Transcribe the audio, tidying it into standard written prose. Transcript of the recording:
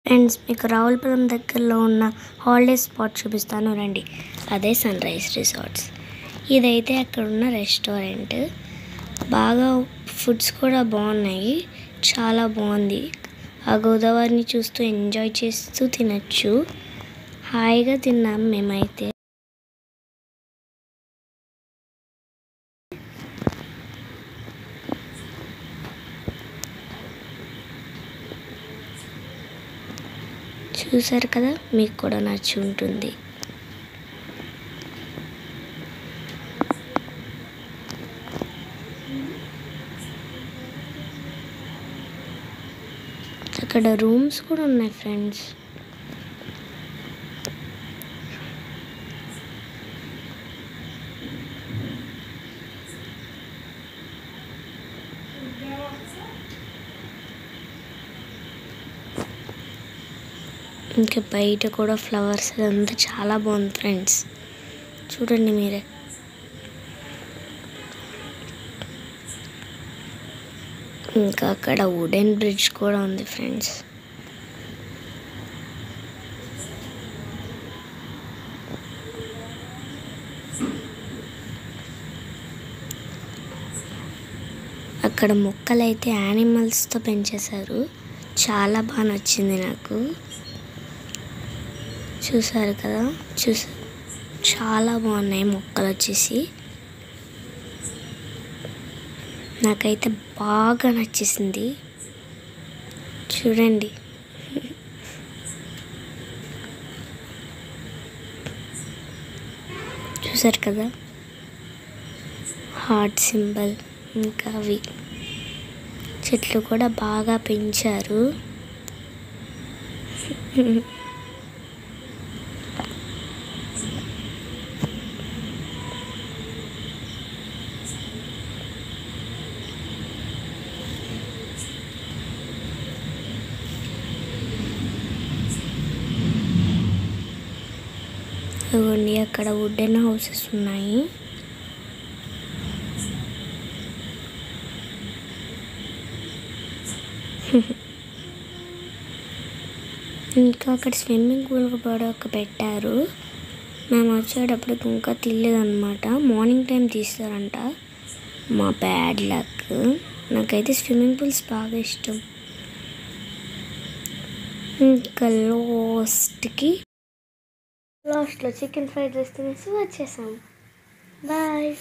Friends, మీకు రావులపాలెం దగ్గరలో ఉన్న హాలిడే స్పాట్ చూపిస్తాను రండి. అదే సన్ రైజ్ రిసార్ట్స్. ఇదైతే అక్కడ ఉన్న రెస్టారెంట్. బాగా ఫుడ్స్ కూడా బాగున్నాయి, చాలా బాగుంది. ఆ గోదావరిని చూస్తూ ఎంజాయ్ చేస్తూ తినచ్చు. హాయిగా తిన్నాం మేమైతే. చూసారు కదా, మీకు కూడా నచ్చి ఉంటుంది. అక్కడ రూమ్స్ కూడా ఉన్నాయి ఫ్రెండ్స్. ఇంకా బయట కూడా ఫ్లవర్స్ అదంతా చాలా బాగుంది ఫ్రెండ్స్, చూడండి మీరే. ఇంకా అక్కడ వుడెన్ బ్రిడ్జ్ కూడా ఉంది ఫ్రెండ్స్. అక్కడ మొక్కలైతే యానిమల్స్తో పెంచేశారు, చాలా బాగా నచ్చింది నాకు. చూసారు కదా, చాలా బాగున్నాయి మొక్కలు వచ్చేసి. నాకైతే బాగా నచ్చేసింది, చూడండి. చూసారు కదా, హార్ట్ సింబల్. ఇంకా అవి చెట్లు కూడా బాగా పెంచారు. ఇవ్వండి, అక్కడ వుడెన్ హౌసెస్ ఉన్నాయి. ఇంకా అక్కడ స్విమ్మింగ్ పూల్ కూడా పెట్టారు. మేము వచ్చేటప్పుడు ఇంకా తెలియదన్నమాట. మార్నింగ్ టైం తీస్తారంట. మా బ్యాడ్ లక్. నాకైతే స్విమ్మింగ్ పూల్స్ బాగా ఇష్టం. ఇంకా లాస్ట్లో చికెన్ ఫ్రైడ్ రైస్ తినేసి వచ్చేసాం. బాయ్.